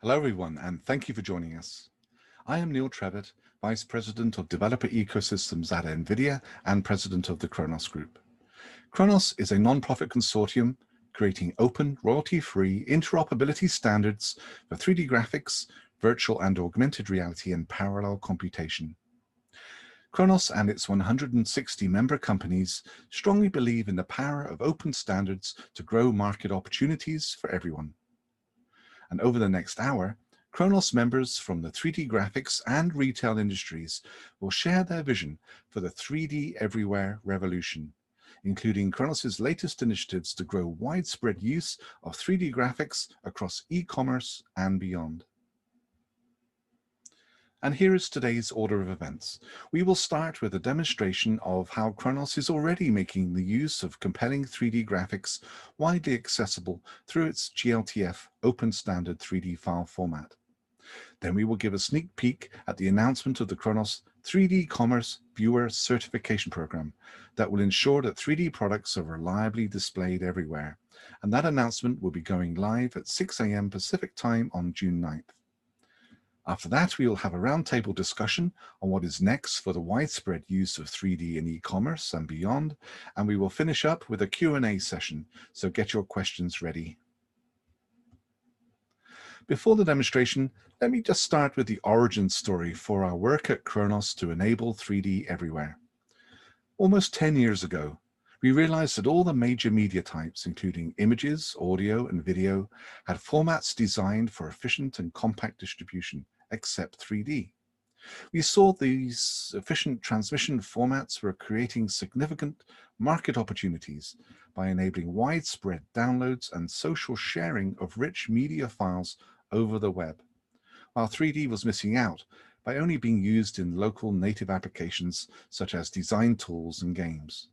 Hello everyone, and thank you for joining us. I am Neil Trevitt, Vice President of Developer Ecosystems at NVIDIA and President of the Khronos Group. Khronos is a non-profit consortium creating open, royalty-free interoperability standards for 3D graphics, virtual and augmented reality, and parallel computation. Khronos and its 160 member companies strongly believe in the power of open standards to grow market opportunities for everyone. And over the next hour, Khronos members from the 3D graphics and retail industries will share their vision for the 3D everywhere revolution, including Khronos' latest initiatives to grow widespread use of 3D graphics across e-commerce and beyond. And here is today's order of events. We will start with a demonstration of how Khronos is already making the use of compelling 3D graphics widely accessible through its GLTF open standard 3D file format. Then we will give a sneak peek at the announcement of the Khronos 3D Commerce Viewer Certification Program that will ensure that 3D products are reliably displayed everywhere. And that announcement will be going live at 6 a.m. Pacific time on June 9th. After that, we will have a roundtable discussion on what is next for the widespread use of 3D in e-commerce and beyond, and we will finish up with a Q&A session, so get your questions ready. Before the demonstration, let me just start with the origin story for our work at Khronos to enable 3D everywhere. Almost 10 years ago, we realized that all the major media types, including images, audio, and video, had formats designed for efficient and compact distribution, except 3D. We saw these efficient transmission formats were creating significant market opportunities by enabling widespread downloads and social sharing of rich media files over the web, while 3D was missing out by only being used in local native applications such as design tools and games.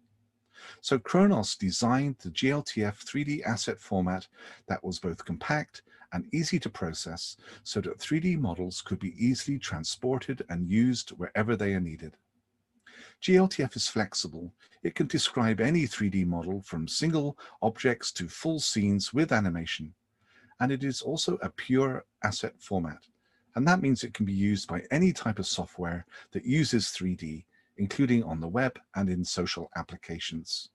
So Khronos designed the GLTF 3D asset format that was both compact and easy to process so that 3D models could be easily transported and used wherever they are needed. GLTF is flexible. It can describe any 3D model from single objects to full scenes with animation. And it is also a pure asset format. And that means it can be used by any type of software that uses 3D, including on the web and in social applications.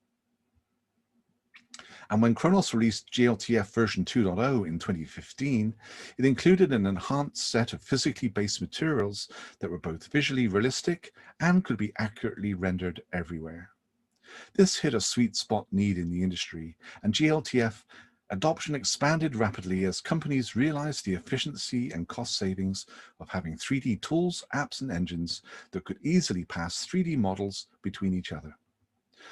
And when Khronos released GLTF version 2.0 in 2015, it included an enhanced set of physically based materials that were both visually realistic and could be accurately rendered everywhere. This hit a sweet spot need in the industry, and GLTF adoption expanded rapidly as companies realized the efficiency and cost savings of having 3D tools, apps, and engines that could easily pass 3D models between each other.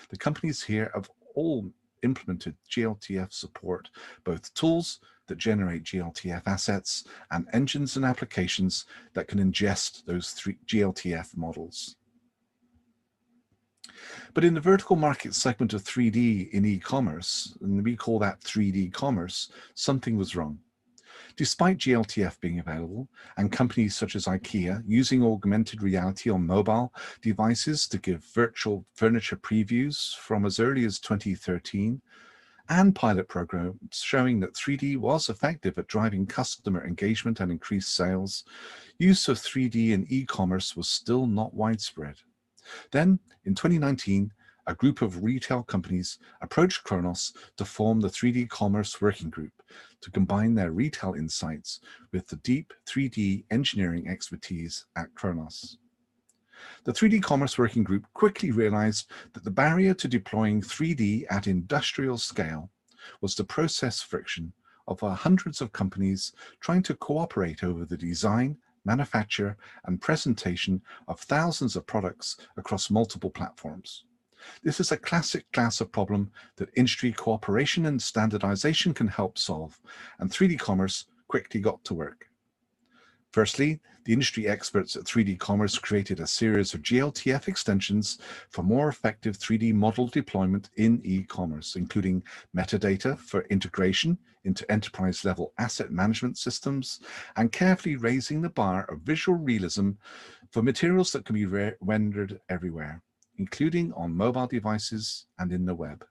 The companies here have all implemented GLTF support, both tools that generate GLTF assets and engines and applications that can ingest those GLTF models. But in the vertical market segment of 3D in e-commerce, and we call that 3D commerce, something was wrong. Despite GLTF being available, and companies such as IKEA using augmented reality on mobile devices to give virtual furniture previews from as early as 2013, and pilot programs showing that 3D was effective at driving customer engagement and increased sales, use of 3D in e-commerce was still not widespread. Then, in 2019, a group of retail companies approached Khronos to form the 3D Commerce Working Group to combine their retail insights with the deep 3D engineering expertise at Khronos. The 3D Commerce Working Group quickly realized that the barrier to deploying 3D at industrial scale was the process friction of hundreds of companies trying to cooperate over the design, manufacture, and presentation of thousands of products across multiple platforms. This is a classic class of problem that industry cooperation and standardization can help solve, and 3D Commerce quickly got to work. Firstly, the industry experts at 3D Commerce created a series of GLTF extensions for more effective 3D model deployment in e-commerce, including metadata for integration into enterprise-level asset management systems, and carefully raising the bar of visual realism for materials that can be rendered everywhere, including on mobile devices and in the web.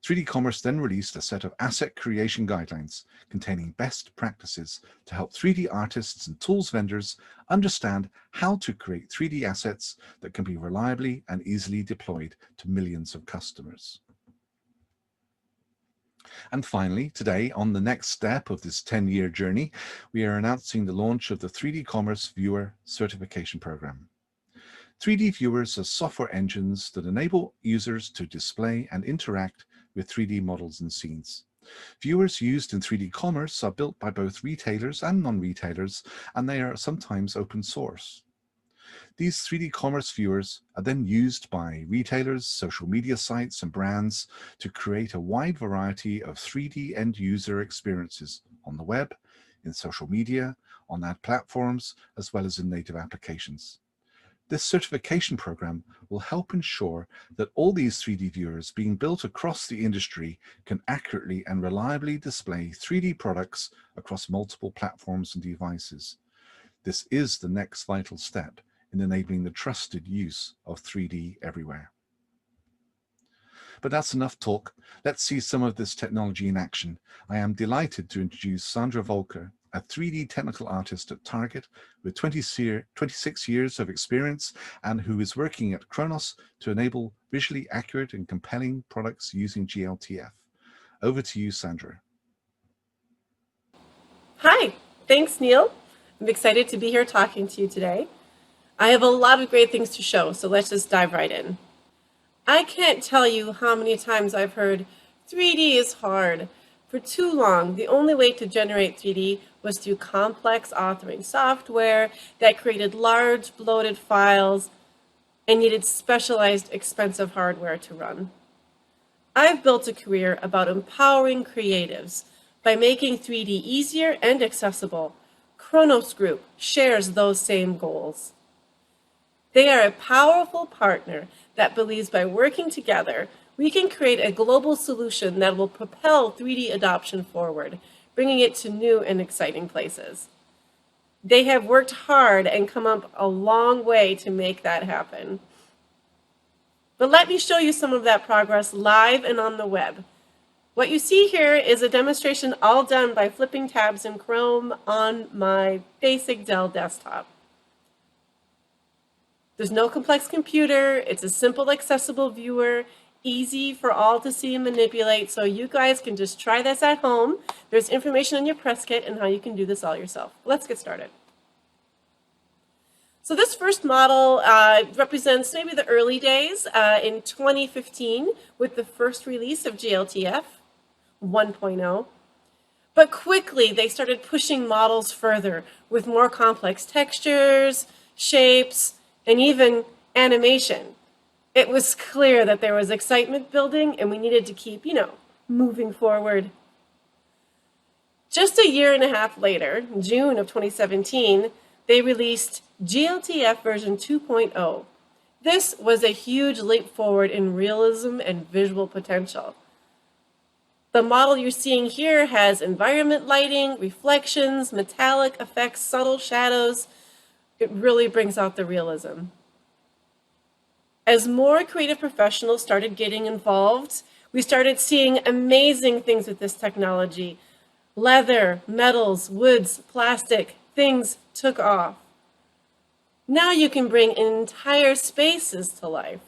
3D Commerce then released a set of asset creation guidelines containing best practices to help 3D artists and tools vendors understand how to create 3D assets that can be reliably and easily deployed to millions of customers. And finally, today, on the next step of this 10-year journey, we are announcing the launch of the 3D Commerce Viewer Certification Program. 3D viewers are software engines that enable users to display and interact with 3D models and scenes. Viewers used in 3D commerce are built by both retailers and non-retailers, and they are sometimes open source. These 3D commerce viewers are then used by retailers, social media sites, and brands to create a wide variety of 3D end user experiences on the web, in social media, on ad platforms, as well as in native applications. This certification program will help ensure that all these 3D viewers being built across the industry can accurately and reliably display 3D products across multiple platforms and devices. This is the next vital step in enabling the trusted use of 3D everywhere. But that's enough talk. Let's see some of this technology in action. I am delighted to introduce Sandra Volker, a 3D technical artist at Target with 26 years of experience and who is working at Khronos to enable visually accurate and compelling products using GLTF. Over to you, Sandra. Hi, thanks, Neil. I'm excited to be here talking to you today. I have a lot of great things to show, so let's just dive right in. I can't tell you how many times I've heard 3D is hard. For too long, the only way to generate 3D was through complex authoring software that created large, bloated files and needed specialized, expensive hardware to run. I've built a career about empowering creatives by making 3D easier and accessible. Khronos Group shares those same goals. They are a powerful partner that believes by working together, we can create a global solution that will propel 3D adoption forward, bringing it to new and exciting places. They have worked hard and come up a long way to make that happen. But let me show you some of that progress live and on the web. What you see here is a demonstration all done by flipping tabs in Chrome on my basic Dell desktop. There's no complex computer. It's a simple, accessible viewer, easy for all to see and manipulate. So you guys can just try this at home. There's information on your press kit and how you can do this all yourself. Let's get started. So this first model represents maybe the early days in 2015 with the first release of GLTF 1.0. But quickly they started pushing models further with more complex textures, shapes, and even animation. It was clear that there was excitement building and we needed to keep, moving forward. Just a year and a half later, in June of 2017, they released GLTF version 2.0. This was a huge leap forward in realism and visual potential. The model you're seeing here has environment lighting, reflections, metallic effects, subtle shadows. It really brings out the realism. As more creative professionals started getting involved, we started seeing amazing things with this technology. Leather, metals, woods, plastic, things took off. Now you can bring entire spaces to life.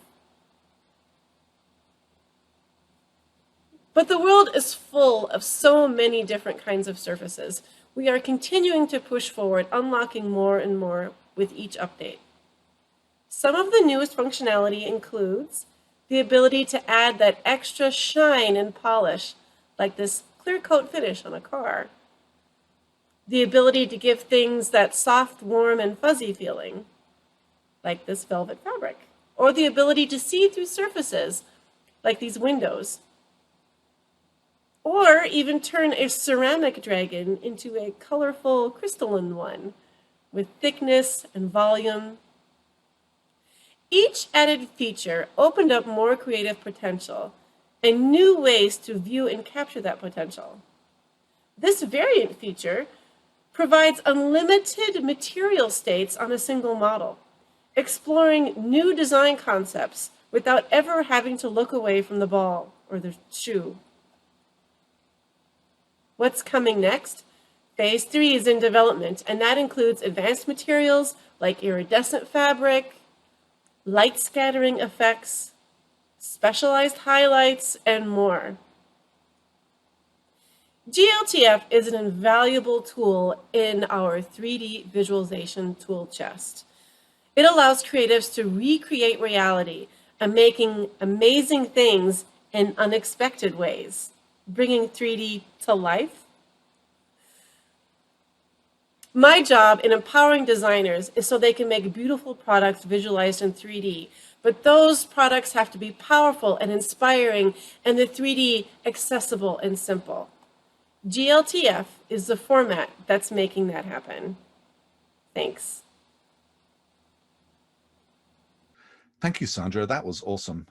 But the world is full of so many different kinds of surfaces. We are continuing to push forward, unlocking more and more with each update. Some of the newest functionality includes the ability to add that extra shine and polish, like this clear coat finish on a car. The ability to give things that soft, warm, and fuzzy feeling, like this velvet fabric. Or the ability to see through surfaces, like these windows. Or even turn a ceramic dragon into a colorful crystalline one with thickness and volume. Each added feature opened up more creative potential and new ways to view and capture that potential. This variant feature provides unlimited material states on a single model, exploring new design concepts without ever having to look away from the ball. or the shoe. What's coming next? Phase 3 is in development, and that includes advanced materials like iridescent fabric, light scattering effects, specialized highlights, and more. GLTF is an invaluable tool in our 3D visualization tool chest. It allows creatives to recreate reality and making amazing things in unexpected ways, bringing 3D to life. My job in empowering designers is so they can make beautiful products visualized in 3D, but those products have to be powerful and inspiring, and the 3D accessible and simple. GLTF is the format that's making that happen. Thanks. Thank you, Sandra. That was awesome.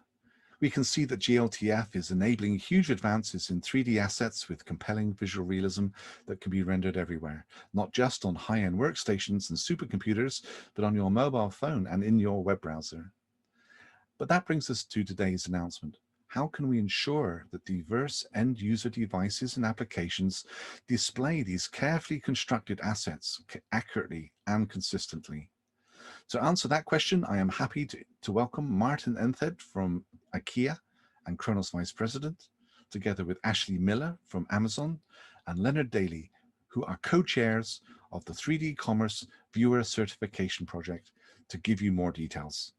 We can see that GLTF is enabling huge advances in 3D assets with compelling visual realism that can be rendered everywhere, not just on high-end workstations and supercomputers, but on your mobile phone and in your web browser. But that brings us to today's announcement. How can we ensure that diverse end-user devices and applications display these carefully constructed assets accurately and consistently? To answer that question, I am happy to welcome Martin Enthed from IKEA and Khronos Vice President, together with Ashley Miller from Amazon and Leonard Daly, who are co-chairs of the 3D Commerce Viewer Certification Project, to give you more details.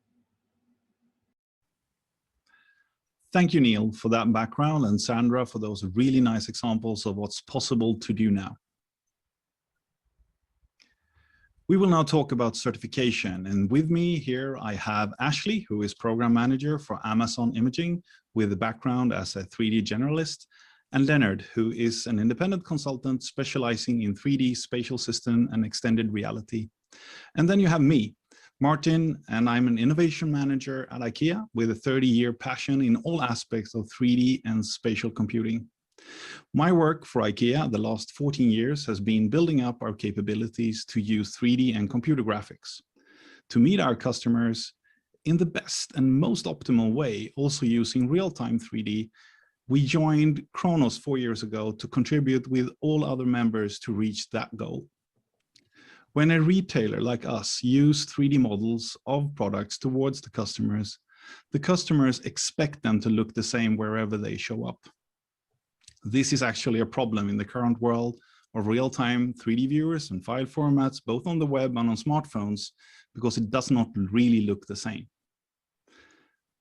Thank you, Neil, for that background, and Sandra for those really nice examples of what's possible to do now. We will now talk about certification, and with me here I have Ashley, who is Program Manager for Amazon Imaging with a background as a 3D generalist, and Leonard, who is an independent consultant specializing in 3D spatial system and extended reality. And then you have me, Martin, and I'm an innovation manager at IKEA with a 30-year passion in all aspects of 3D and spatial computing. My work for IKEA the last 14 years has been building up our capabilities to use 3D and computer graphics to meet our customers in the best and most optimal way, also using real-time 3D. We joined Khronos 4 years ago to contribute with all other members to reach that goal. When a retailer like us use 3D models of products towards the customers expect them to look the same wherever they show up. This is actually a problem in the current world of real-time 3D viewers and file formats, both on the web and on smartphones, because it does not really look the same.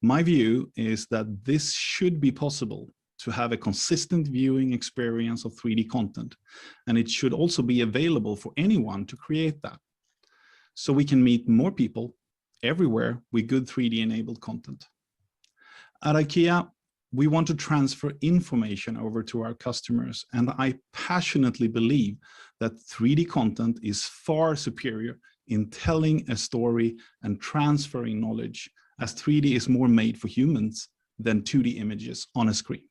My view is that this should be possible to have a consistent viewing experience of 3D content, and it should also be available for anyone to create that, so we can meet more people everywhere with good 3D enabled content. At IKEA, we want to transfer information over to our customers, and I passionately believe that 3D content is far superior in telling a story and transferring knowledge, as 3D is more made for humans than 2D images on a screen.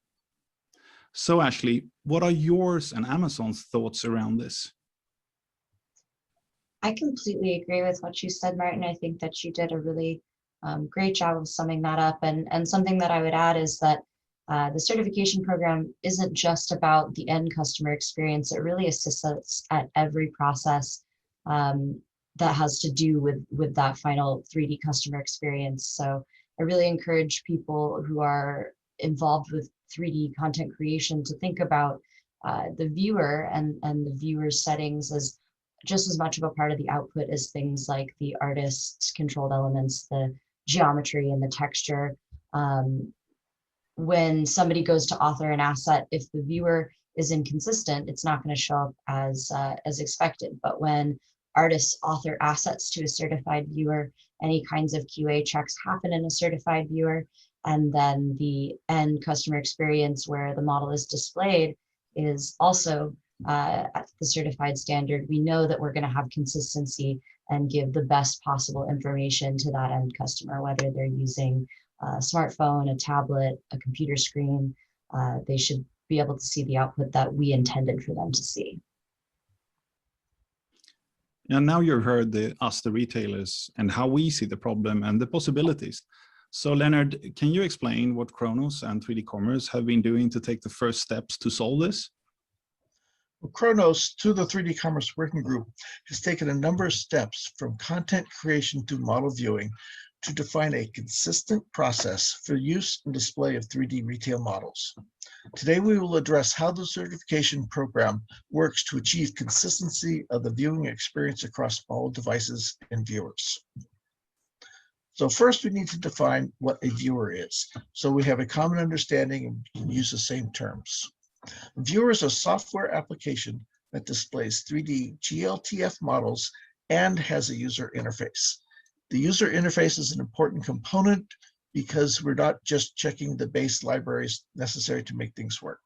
So Ashley, what are yours and Amazon's thoughts around this? I completely agree with what you said, Martin. I think that you did a really great job of summing that up. And something that I would add is that the certification program isn't just about the end customer experience. It really assists us at every process that has to do with that final 3D customer experience. So I really encourage people who are involved with 3D content creation to think about the viewer and the viewer's settings as just as much of a part of the output as things like the artist's controlled elements, the geometry and the texture. When somebody goes to author an asset, if the viewer is inconsistent, it's not going to show up as expected. But when artists author assets to a certified viewer, any kinds of QA checks happen in a certified viewer, and then the end customer experience where the model is displayed is also at the certified standard. We know that we're going to have consistency and give the best possible information to that end customer, whether they're using a smartphone, a tablet, a computer screen. They should be able to see the output that we intended for them to see. And now you've heard us, the retailers, and how we see the problem and the possibilities. So Leonard, can you explain what Khronos and 3D Commerce have been doing to take the first steps to solve this? Well, Khronos, to the 3D Commerce Working Group, has taken a number of steps from content creation to model viewing to define a consistent process for use and display of 3D retail models. Today, we will address how the certification program works to achieve consistency of the viewing experience across all devices and viewers. So first, we need to define what a viewer is, so we have a common understanding and can use the same terms. A viewer is a software application that displays 3D GLTF models and has a user interface. The user interface is an important component because we're not just checking the base libraries necessary to make things work.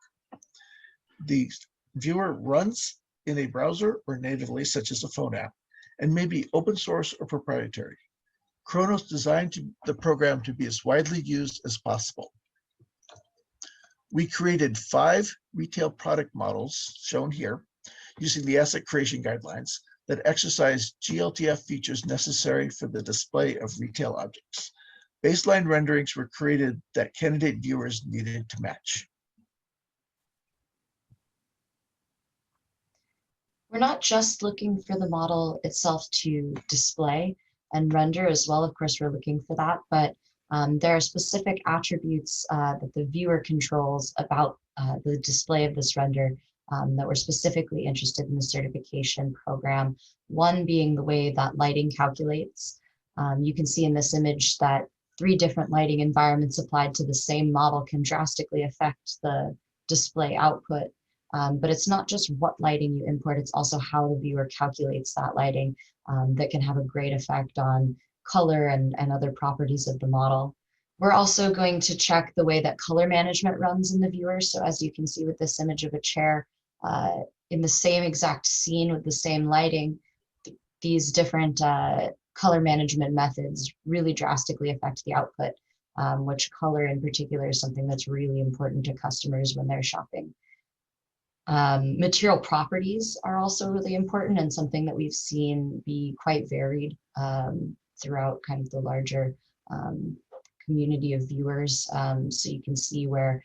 The viewer runs in a browser or natively, such as a phone app, and may be open source or proprietary. Khronos designed the program to be as widely used as possible. We created 5 retail product models, shown here, using the asset creation guidelines that exercise GLTF features necessary for the display of retail objects. Baseline renderings were created that candidate viewers needed to match. We're not just looking for the model itself to display and render as well. Of course, we're looking for that, but there are specific attributes that the viewer controls about the display of this render that we're specifically interested in the certification program. One being the way that lighting calculates. You can see in this image that 3 different lighting environments applied to the same model can drastically affect the display output. But it's not just what lighting you import, it's also how the viewer calculates that lighting that can have a great effect on color and other properties of the model. We're also going to check the way that color management runs in the viewer. So as you can see with this image of a chair, in the same exact scene with the same lighting, these different color management methods really drastically affect the output, which color in particular is something that's really important to customers when they're shopping. Material properties are also really important and something that we've seen be quite varied throughout kind of the larger community of viewers. So you can see where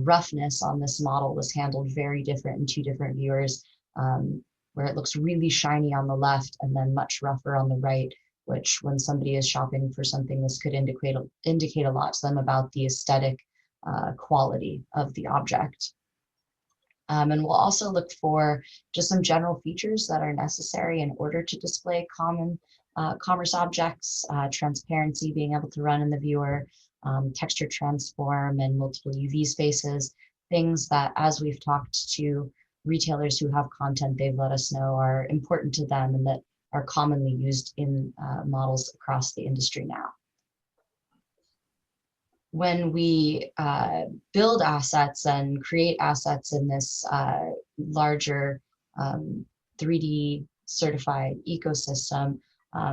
roughness on this model was handled very different in 2 different viewers, where it looks really shiny on the left and then much rougher on the right, which when somebody is shopping for something, this could indicate a lot to them about the aesthetic quality of the object. And we'll also look for just some general features that are necessary in order to display common commerce objects, transparency being able to run in the viewer, texture transform and multiple UV spaces, things that as we've talked to retailers who have content they've let us know are important to them and that are commonly used in models across the industry now. When we build assets and create assets in this larger 3D certified ecosystem,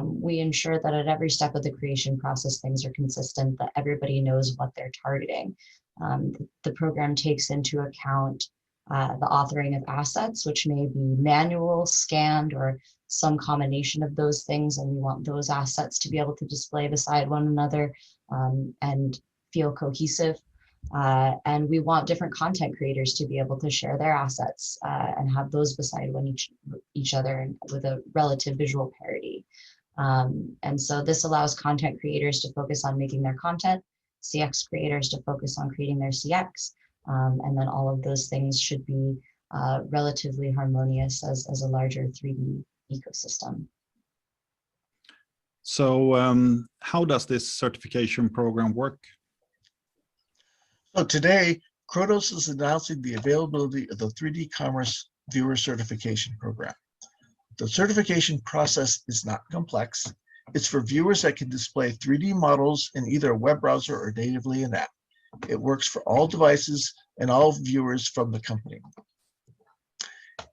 we ensure that at every step of the creation process, things are consistent, that everybody knows what they're targeting. The program takes into account the authoring of assets, which may be manual, scanned, or some combination of those things, and we want those assets to be able to display beside one another and feel cohesive. And we want different content creators to be able to share their assets and have those beside each other and with a relative visual parity. And so this allows content creators to focus on making their content, CX creators to focus on creating their CX, and then all of those things should be relatively harmonious as a larger 3D ecosystem. So how does this certification program work? So today, Khronos is announcing the availability of the 3D Commerce Viewer Certification Program. The certification process is not complex. It's for viewers that can display 3D models in either a web browser or natively in app. It works for all devices and all viewers from the company.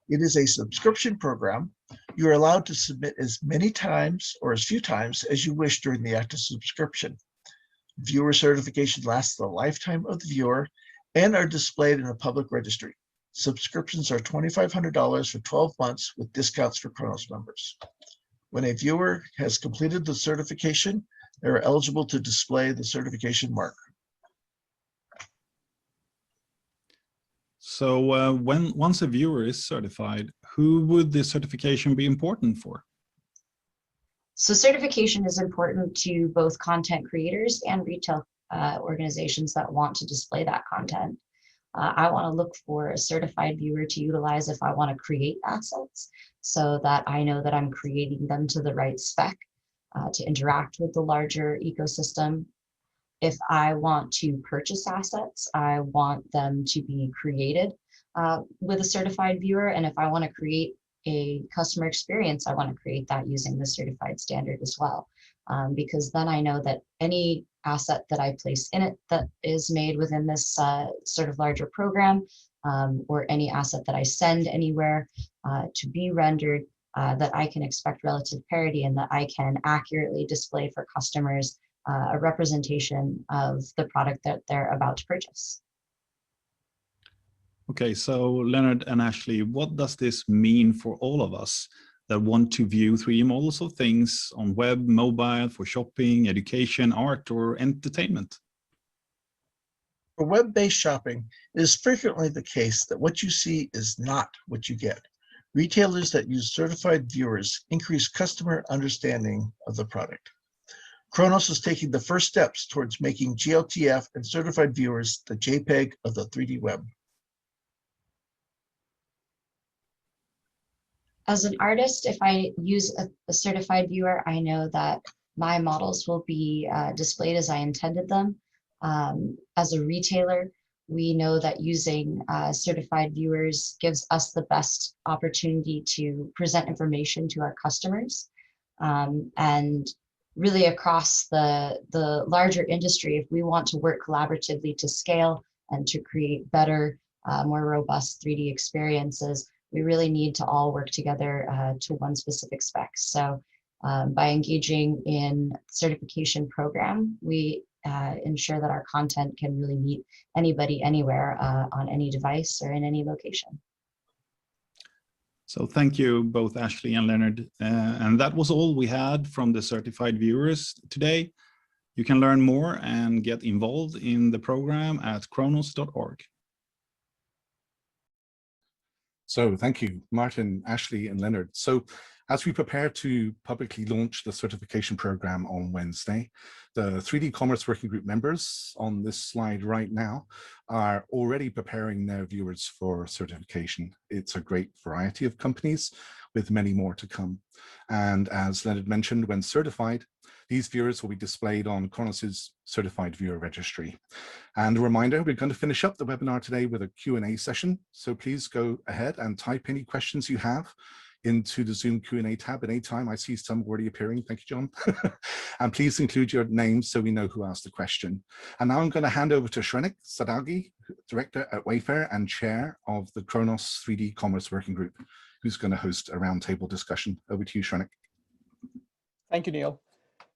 It is a subscription program. You are allowed to submit as many times or as few times as you wish during the active subscription. Viewer certification lasts the lifetime of the viewer and are displayed in a public registry. Subscriptions are $2,500 for 12 months with discounts for Khronos members. When a viewer has completed the certification, They are eligible to display the certification mark. So once a viewer is certified, who would the certification be important for? So certification is important to both content creators and retail organizations that want to display that content. I want to look for a certified viewer to utilize if I want to create assets so that I know that I'm creating them to the right spec to interact with the larger ecosystem. If I want to purchase assets, I want them to be created with a certified viewer. And if I want to create a customer experience, I want to create that using the certified standard as well. Because then I know that any asset that I place in it that is made within this sort of larger program, or any asset that I send anywhere to be rendered, that I can expect relative parity and that I can accurately display for customers a representation of the product that they're about to purchase. Okay, so Leonard and Ashley, what does this mean for all of us that want to view 3D models of things on web, mobile, for shopping, education, art, or entertainment? For web-based shopping, it is frequently the case that what you see is not what you get. Retailers that use certified viewers increase customer understanding of the product. Khronos is taking the first steps towards making GLTF and certified viewers the JPEG of the 3D web. As an artist, if I use a certified viewer, I know that my models will be displayed as I intended them. As a retailer, we know that using certified viewers gives us the best opportunity to present information to our customers. And really across the larger industry, if we want to work collaboratively to scale and to create better, more robust 3D experiences, we really need to all work together to one specific spec. So by engaging in certification program, we ensure that our content can really meet anybody, anywhere, on any device or in any location. So thank you both Ashley and Leonard. And that was all we had from the certified viewers today. You can learn more and get involved in the program at khronos.org. So thank you, Martin, Ashley, and Leonard. So as we prepare to publicly launch the certification program on Wednesday, the 3D Commerce Working Group members on this slide right now are already preparing their viewers for certification. It's a great variety of companies with many more to come. And as Leonard mentioned, when certified, these viewers will be displayed on Khronos's certified viewer registry. And a reminder, we're going to finish up the webinar today with a Q&A session. So please go ahead and type any questions you have into the Zoom Q&A tab at any time. I see some already appearing. Thank you, John. And please include your name so we know who asked the question. And now I'm going to hand over to Shrenik Sadagi, Director at Wayfair and Chair of the Khronos 3D Commerce Working Group, who's going to host a roundtable discussion. Over to you, Shrenik. Thank you, Neil.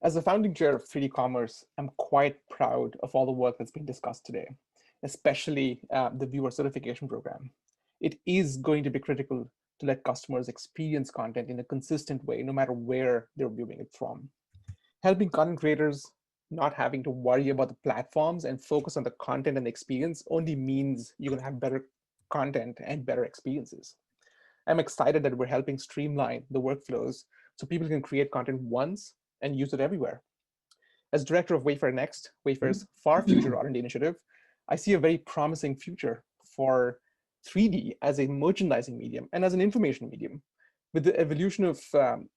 As the founding chair of 3D Commerce, I'm quite proud of all the work that's been discussed today, especially the viewer certification program. It is going to be critical to let customers experience content in a consistent way, no matter where they're viewing it from. Helping content creators not having to worry about the platforms and focus on the content and the experience only means you're going to have better content and better experiences. I'm excited that we're helping streamline the workflows so people can create content once and use it everywhere. As director of Wayfair Next, Wayfair's Far Future R&D initiative, I see a very promising future for 3D as a merchandising medium and as an information medium. With the evolution of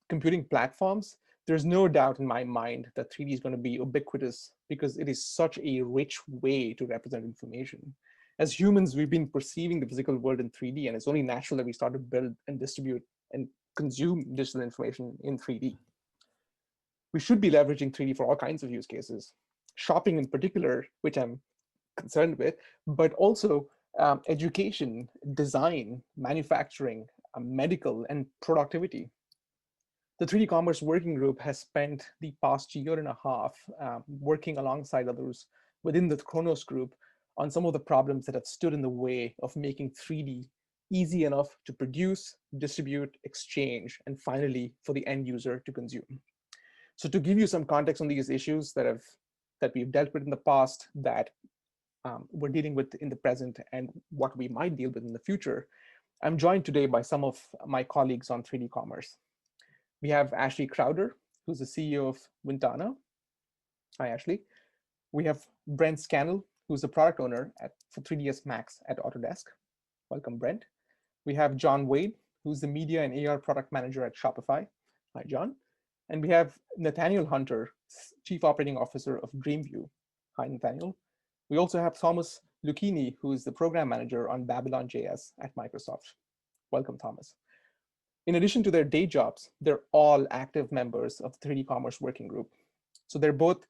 computing platforms, there's no doubt in my mind that 3D is going to be ubiquitous because it is such a rich way to represent information. As humans, we've been perceiving the physical world in 3D, and it's only natural that we start to build and distribute and consume digital information in 3D. We should be leveraging 3D for all kinds of use cases, shopping in particular, which I'm concerned with, but also education, design, manufacturing, medical, and productivity. The 3D Commerce Working Group has spent the past year and a half working alongside others within the Khronos group on some of the problems that have stood in the way of making 3D easy enough to produce, distribute, exchange, and finally for the end user to consume. So to give you some context on these issues that we've dealt with in the past, that we're dealing with in the present, and what we might deal with in the future, I'm joined today by some of my colleagues on 3D commerce. We have Ashley Crowder, who's the CEO of Ventana. Hi, Ashley. We have Brent Scannell, who's the product owner for 3ds Max at Autodesk. Welcome, Brent. We have John Wade, who's the media and AR product manager at Shopify. Hi, John. And we have Nathaniel Hunter, Chief Operating Officer of Dreamview. Hi, Nathaniel. We also have Thomas Lucchini, who is the program manager on Babylon.js at Microsoft. Welcome, Thomas. In addition to their day jobs, they're all active members of the 3D Commerce Working Group. So they're both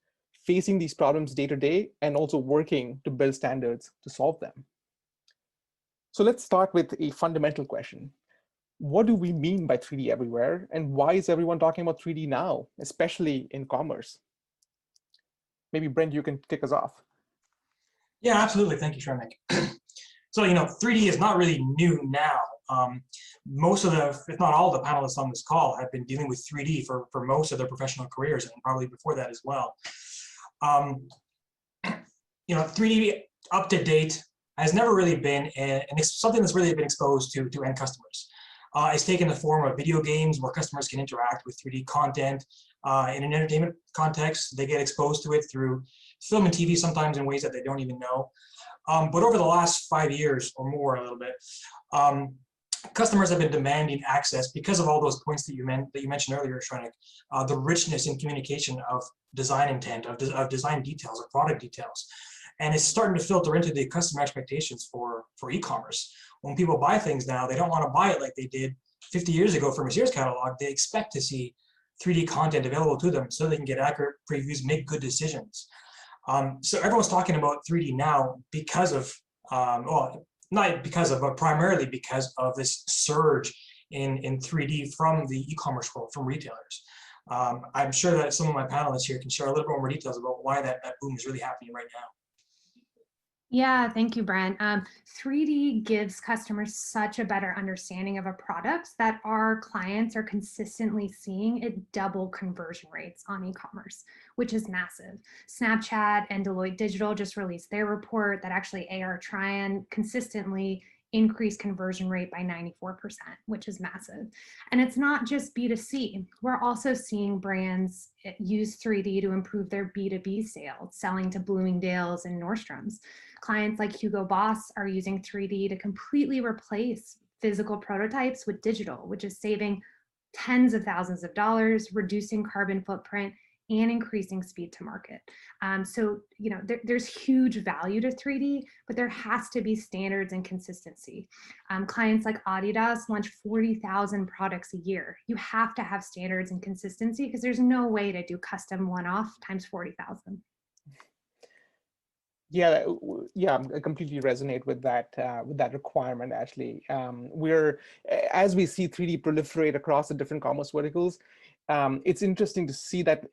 facing these problems day to day and also working to build standards to solve them. So let's start with a fundamental question. What do we mean by 3D everywhere, and why is everyone talking about 3D now, especially in commerce? Maybe Brent, you can kick us off. Yeah, absolutely. Thank you, Sharmik. So, 3D is not really new now. Most of the, if not all the panelists on this call have been dealing with 3D for most of their professional careers, and probably before that as well. 3D up to date has never really been something that's really been exposed to end customers. It's taken the form of video games where customers can interact with 3D content. In an entertainment context, they get exposed to it through film and TV, sometimes in ways that they don't even know. But over the last 5 years or more, a little bit, customers have been demanding access because of all those points that you mentioned earlier, Shrenik, the richness in communication of design intent, of design details, of product details. And it's starting to filter into the customer expectations for e-commerce. When people buy things now, they don't want to buy it like they did 50 years ago from a Sears catalog. They expect to see 3D content available to them so they can get accurate previews, make good decisions. So everyone's talking about 3D now because of, not because of, but primarily because of this surge in 3D from the e-commerce world, from retailers. I'm sure that some of my panelists here can share a little bit more details about why that boom is really happening right now. Yeah, thank you, Brent. 3D gives customers such a better understanding of a product that our clients are consistently seeing at double conversion rates on e-commerce, which is massive. Snapchat and Deloitte Digital just released their report that actually AR Try-On consistently increased conversion rate by 94%, which is massive. And it's not just B2C. We're also seeing brands use 3D to improve their B2B sales, selling to Bloomingdale's and Nordstrom's. Clients like Hugo Boss are using 3D to completely replace physical prototypes with digital, which is saving tens of thousands of dollars, reducing carbon footprint, and increasing speed to market. So, there's huge value to 3D, but there has to be standards and consistency. Clients like Adidas launch 40,000 products a year. You have to have standards and consistency because there's no way to do custom one-off times 40,000. Yeah, I completely resonate with that requirement, Ashley. As we see 3D proliferate across the different commerce verticals, it's interesting to see that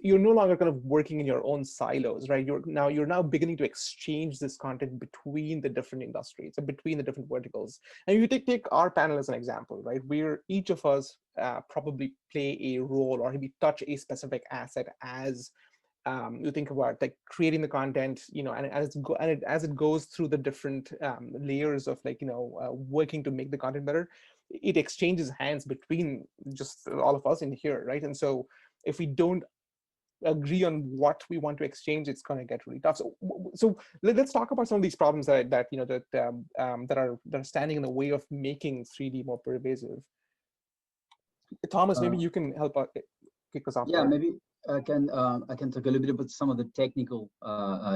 you're no longer kind of working in your own silos, right? You're now beginning to exchange this content between the different industries and between the different verticals. And you take our panel as an example, right? Each of us probably play a role or maybe touch a specific asset as you think about like creating the content, and as it goes through the different layers of working to make the content better, it exchanges hands between just all of us in here, right? And so if we don't agree on what we want to exchange, it's going to get really tough. So let's talk about some of these problems that are standing in the way of making 3D more pervasive. Thomas, maybe you can help kick us off. Yeah, maybe I can talk a little bit about some of the technical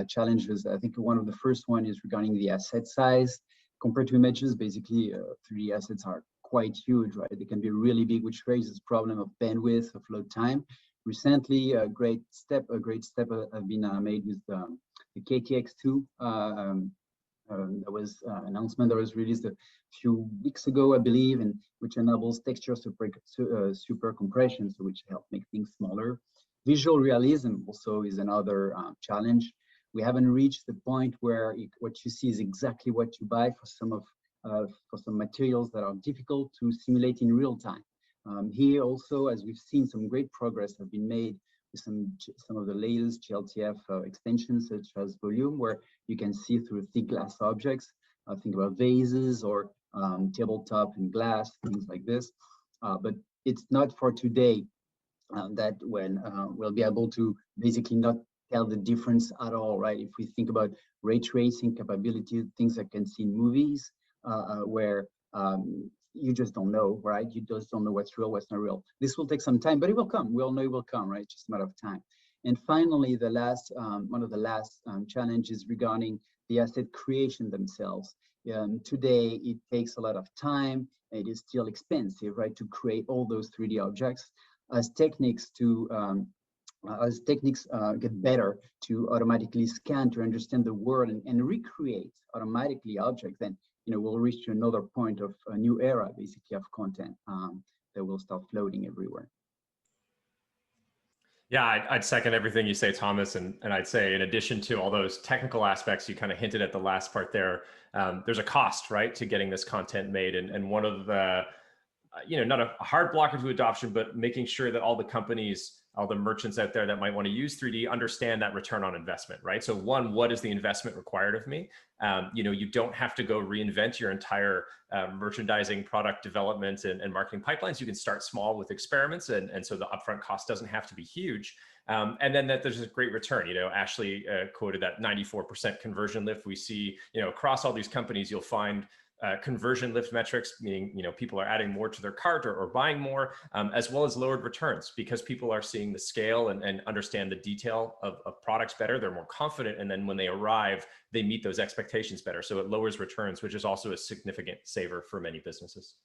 challenges. I think one of the first one is regarding the asset size compared to images. Basically, 3D assets are quite huge, right? They can be really big, which raises problem of bandwidth, of load time. Recently, a great step have been made with the KTX2. There was an announcement that was released a few weeks ago, I believe, and which enables texture super compression, so which help make things smaller. Visual realism also is another challenge. We haven't reached the point where what you see is exactly what you buy for some materials that are difficult to simulate in real time. Here also, as we've seen, some great progress have been made with some of the latest GLTF extensions, such as Volume, where you can see through thick glass objects. Think about vases or tabletop and glass, things like this. But it's not for today that when we'll be able to basically not tell the difference at all, right? If we think about ray tracing capability, things that can see in movies, where you just don't know, right? You just don't know what's real, what's not real. This will take some time, but it will come. We all know it will come, right? Just a matter of time. And finally, the last one of the last challenges regarding the asset creation themselves. Today, it takes a lot of time. It is still expensive, right, to create all those 3D objects. As techniques get better to automatically scan to understand the world and recreate automatically objects, then we'll reach to another point of a new era, basically, of content that will start floating everywhere. Yeah, I'd second everything you say, Thomas. And I'd say, in addition to all those technical aspects, you kind of hinted at the last part there, there's a cost, right, to getting this content made. And one of the, not a hard blocker to adoption, but making sure that all the companies, all the merchants out there that might want to use 3D understand that return on investment, right? So one, what is the investment required of me? You don't have to go reinvent your entire merchandising, product development, and marketing pipelines. You can start small with experiments, and so the upfront cost doesn't have to be huge. And then that there's a great return. Ashley quoted that 94% conversion lift we see. Across all these companies, you'll find conversion lift metrics, meaning people are adding more to their cart or buying more, as well as lowered returns, because people are seeing the scale and understand the detail of products better. They're more confident, and then when they arrive, they meet those expectations better. So it lowers returns, which is also a significant saver for many businesses.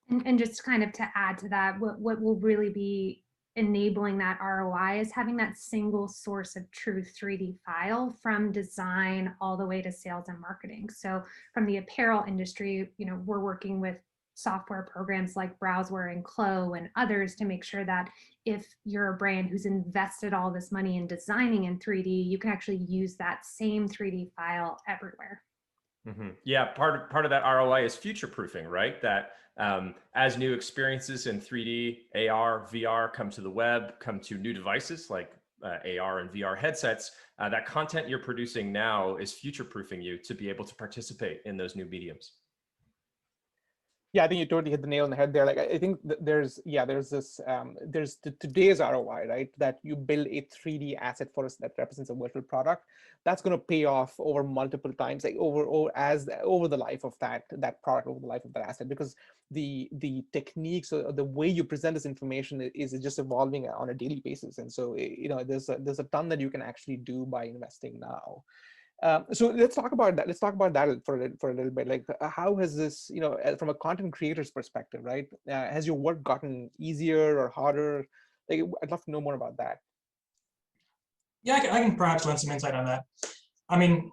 And just kind of to add to that, what will really be enabling that ROI is having that single source of truth 3D file from design all the way to sales and marketing. So from the apparel industry, we're working with software programs like Browseware and Clo and others to make sure that if you're a brand who's invested all this money in designing in 3D, you can actually use that same 3D file everywhere. Mm-hmm. Yeah, part of that ROI is future proofing, right? That as new experiences in 3D, AR, VR come to the web, come to new devices like AR and VR headsets, that content you're producing now is future proofing you to be able to participate in those new mediums. Yeah, I think you totally hit the nail on the head there. Like, I think there's today's ROI, right? That you build a 3D asset for us that represents a virtual product. That's going to pay off over multiple times, like over the life of that product, over the life of that asset, because the techniques or the way you present this information is just evolving on a daily basis. And so, there's a ton that you can actually do by investing now. So let's talk about that. Let's talk about that for a little bit. Like, how has this, from a content creator's perspective, right? Has your work gotten easier or harder? Like, I'd love to know more about that. Yeah, I can perhaps lend some insight on that. I mean,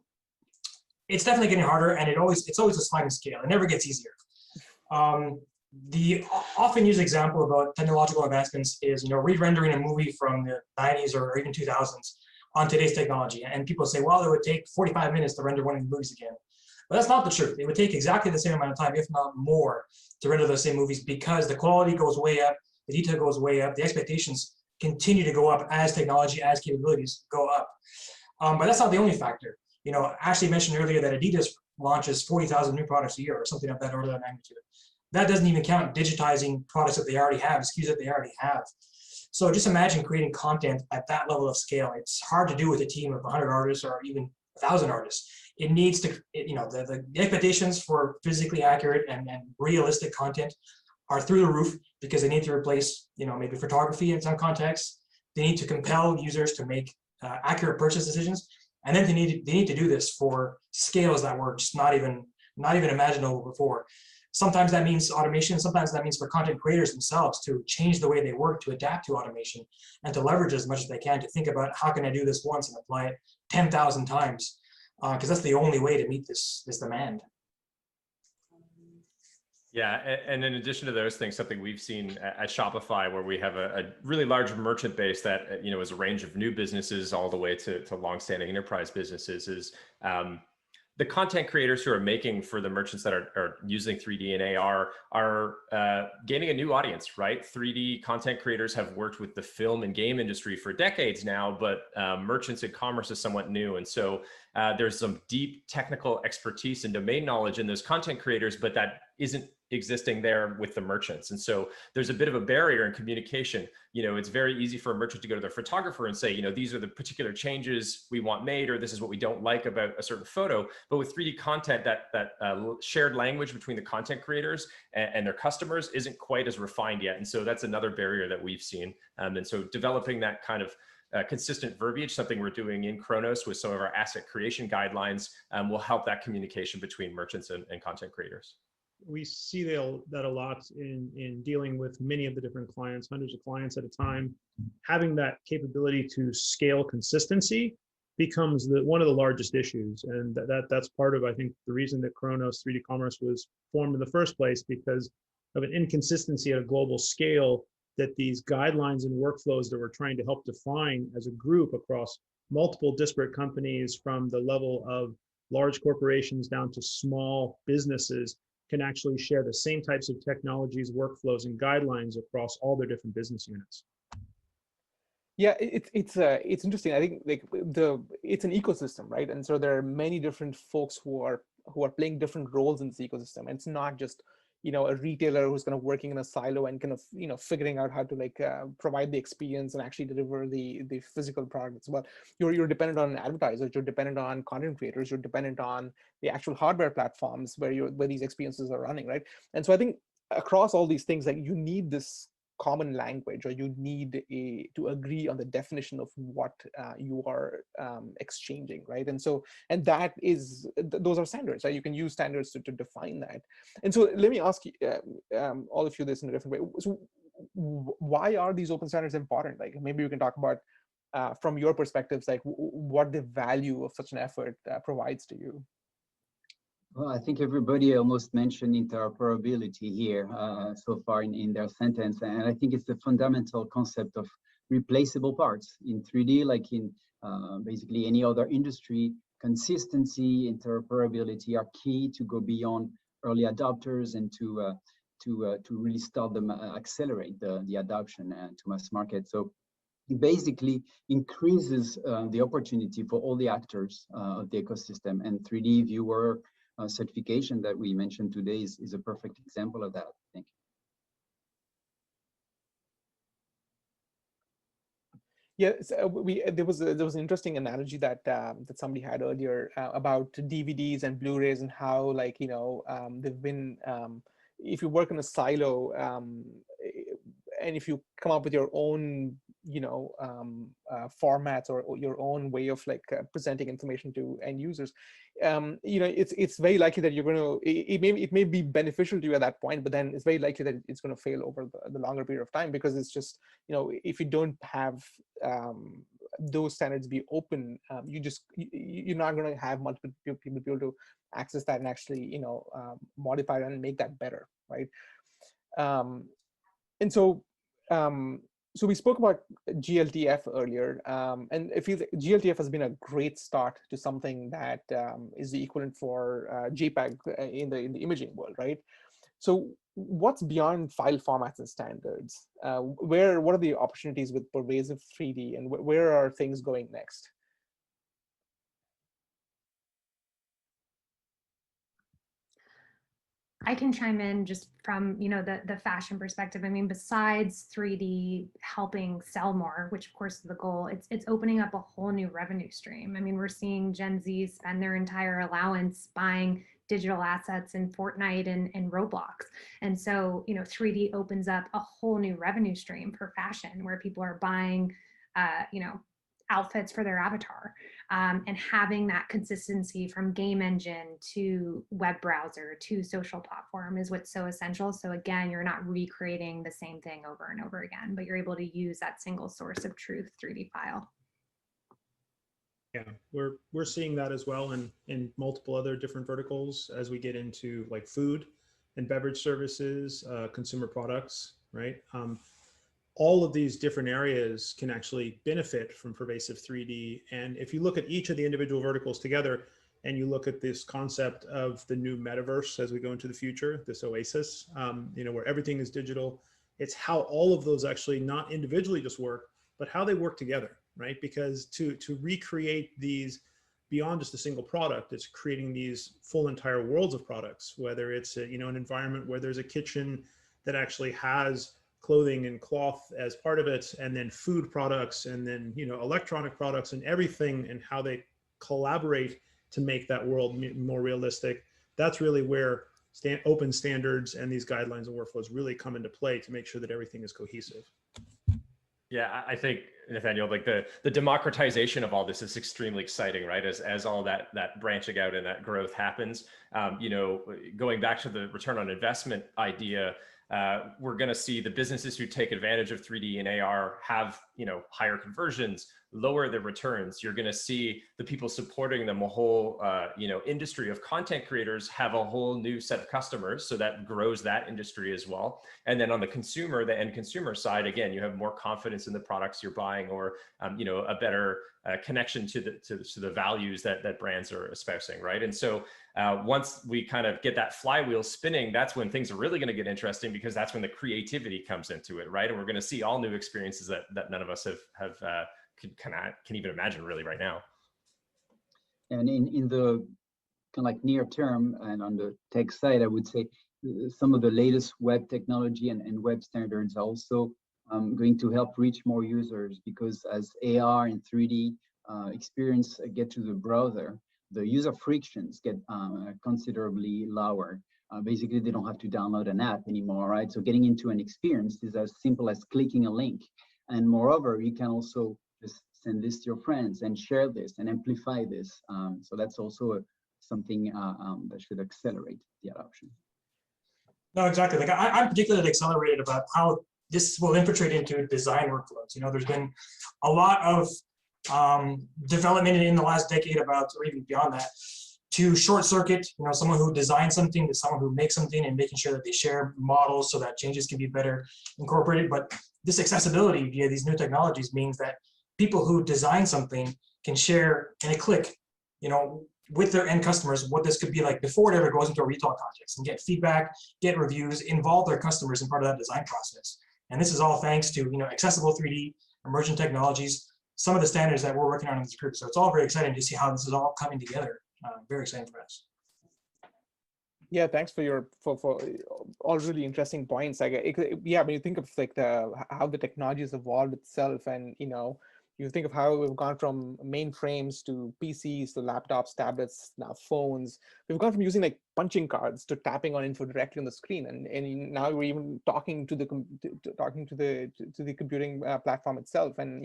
it's definitely getting harder, and it's always a sliding scale. It never gets easier. The often used example about technological advancements is, re-rendering a movie from the 90s or even 2000s. On today's technology. And people say, well, it would take 45 minutes to render one of the movies again. But that's not the truth. It would take exactly the same amount of time, if not more, to render those same movies, because the quality goes way up, the detail goes way up, the expectations continue to go up as technology, as capabilities go up. But that's not the only factor. Ashley mentioned earlier that Adidas launches 40,000 new products a year or something of that order of magnitude. That doesn't even count digitizing products that they already have, SKUs that they already have. So just imagine creating content at that level of scale. It's hard to do with a team of 100 artists or even 1,000 artists. It needs to, the expectations for physically accurate and realistic content are through the roof, because they need to replace, maybe photography in some contexts. They need to compel users to make accurate purchase decisions, and then they need to do this for scales that were just not even imaginable before. Sometimes that means automation. Sometimes that means for content creators themselves to change the way they work, to adapt to automation, and to leverage as much as they can to think about how can I do this once and apply it 10,000 times, because that's the only way to meet this demand. Yeah, and in addition to those things, something we've seen at Shopify, where we have a really large merchant base that is a range of new businesses all the way to longstanding enterprise businesses, is the content creators who are making for the merchants that are using 3D and AR are gaining a new audience, right? 3D content creators have worked with the film and game industry for decades now, but merchants and commerce is somewhat new. And so there's some deep technical expertise and domain knowledge in those content creators, but that isn't existing there with the merchants. And so there's a bit of a barrier in communication. You know, it's very easy for a merchant to go to their photographer and say, you know, these are the particular changes we want made, or this is what we don't like about a certain photo. But with 3D content, that shared language between the content creators and their customers isn't quite as refined yet. And so that's another barrier that we've seen. And so developing that kind of consistent verbiage, something we're doing in Khronos with some of our asset creation guidelines, will help that communication between merchants and content creators. We see that a lot in dealing with many of the different clients, hundreds of clients at a time. Having that capability to scale consistency becomes one of the largest issues. And that's part of, I think, the reason that Khronos 3D Commerce was formed in the first place, because of an inconsistency at a global scale, that these guidelines and workflows that we're trying to help define as a group across multiple disparate companies, from the level of large corporations down to small businesses, can actually share the same types of technologies, workflows, and guidelines across all their different business units. Yeah, it's interesting. I think like it's an ecosystem, right? And so there are many different folks who are playing different roles in this ecosystem. And it's not just, you know, a retailer who's kind of working in a silo and kind of, you know, figuring out how to like provide the experience and actually deliver the physical product as well. You're dependent on advertisers, you're dependent on content creators, you're dependent on the actual hardware platforms where these experiences are running, right? And so I think across all these things, like, you need this common language, or you need to agree on the definition of what you are exchanging, right? And so, and that is, those are standards, right? You can use standards to define that. And so let me ask you, all of you, this in a different way. So why are these open standards important? Like, maybe you can talk about from your perspectives, like what the value of such an effort provides to you. Well, I think everybody almost mentioned interoperability here so far in their sentence. And I think it's the fundamental concept of replaceable parts in 3D, like in basically any other industry. Consistency, interoperability are key to go beyond early adopters and to really start them, accelerate the adoption to mass market. So it basically increases the opportunity for all the actors of the ecosystem, and 3D viewer certification that we mentioned today is a perfect example of that, I think. Yeah, so there was an interesting analogy that that somebody had earlier about DVDs and Blu-rays, and how, like, you know, they've been, if you work in a silo, and if you come up with your own, you know, formats or your own way of like presenting information to end users, you know, it's very likely that you're going to, it may be beneficial to you at that point, but then it's very likely that it's going to fail over the longer period of time, because it's just, you know, if you don't have those standards be open, you're not going to have multiple people be able to access that and actually, you know, modify it and make that better, right? And so, so we spoke about GLTF earlier, and I feel that GLTF has been a great start to something that is the equivalent for JPEG in the imaging world, right? So what's beyond file formats and standards? What are the opportunities with pervasive 3D, and where are things going next? I can chime in just from, you know, the fashion perspective. I mean, besides 3D helping sell more, which of course is the goal, it's opening up a whole new revenue stream. I mean, we're seeing Gen Z spend their entire allowance buying digital assets in Fortnite and Roblox. And so, you know, 3D opens up a whole new revenue stream for fashion, where people are buying, you know, outfits for their avatar, and having that consistency from game engine to web browser to social platform is what's so essential. So again, you're not recreating the same thing over and over again, but you're able to use that single source of truth 3D file. Yeah, we're seeing that as well in multiple other different verticals as we get into like food and beverage services, consumer products, right? All of these different areas can actually benefit from pervasive 3D. And if you look at each of the individual verticals together, and you look at this concept of the new metaverse as we go into the future, this oasis, where everything is digital. It's how all of those actually not individually just work, but how they work together, right? Because to recreate these beyond just a single product, it's creating these full entire worlds of products, whether it's an environment where there's a kitchen that actually has clothing and cloth as part of it, and then food products, and then electronic products, and everything, and how they collaborate to make that world more realistic. That's really where open standards and these guidelines and workflows really come into play to make sure that everything is cohesive. Yeah, I think, Nathaniel, like the democratization of all this is extremely exciting, right? As all that branching out and that growth happens, going back to the return on investment idea, we're going to see the businesses who take advantage of 3D and AR have, higher conversions, lower their returns. You're going to see the people supporting them, a whole, industry of content creators have a whole new set of customers. So that grows that industry as well. And then on the consumer, the end consumer side, again, you have more confidence in the products you're buying, or, a better connection to the values that brands are espousing, right? And so once we kind of get that flywheel spinning, that's when things are really going to get interesting, because that's when the creativity comes into it, right? And we're going to see all new experiences that none of us can even imagine really right now. And in the kind of like near term and on the tech side, I would say some of the latest web technology and web standards are also going to help reach more users, because as AR and 3D experience get to the browser, the user frictions get considerably lower. Basically, they don't have to download an app anymore, right? So getting into an experience is as simple as clicking a link. And moreover, you can also just send this to your friends and share this and amplify this. So that's also something that should accelerate the adoption. No, exactly. Like I'm particularly accelerated about how this will infiltrate into design workflows. There's been a lot of development in the last decade about, or even beyond that, to short circuit, someone who designs something to someone who makes something, and making sure that they share models so that changes can be better incorporated. But this accessibility via these new technologies means that people who design something can share in a click, with their end customers, what this could be like before it ever goes into a retail context, and get feedback, get reviews, involve their customers in part of that design process. And this is all thanks to accessible 3D, emergent technologies, some of the standards that we're working on in this group. So it's all very exciting to see how this is all coming together. Very exciting for us. Yeah, thanks for all really interesting points. When you think of like how the technology has evolved itself, and you think of how we've gone from mainframes to PCs to laptops, tablets, now phones. We've gone from using like punching cards to tapping on info directly on the screen, and now we're even talking to the computing platform itself, and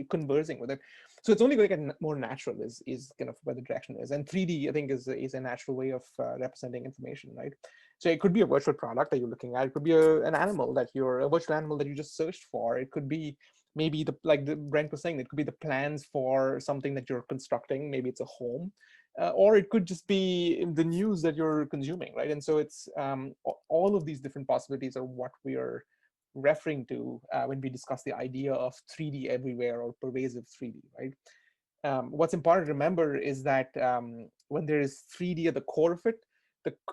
conversing with it. So it's only going to get more natural. Is kind of where the direction is, and 3D I think is a natural way of representing information, right? So it could be a virtual product that you're looking at. It could be a virtual animal that you just searched for. It could be maybe like Brent was saying, it could be the plans for something that you're constructing. Maybe it's a home, or it could just be the news that you're consuming, right? And so it's all of these different possibilities are what we are referring to when we discuss the idea of 3D everywhere, or pervasive 3D, right? What's important to remember is that when there is 3D at the core of it,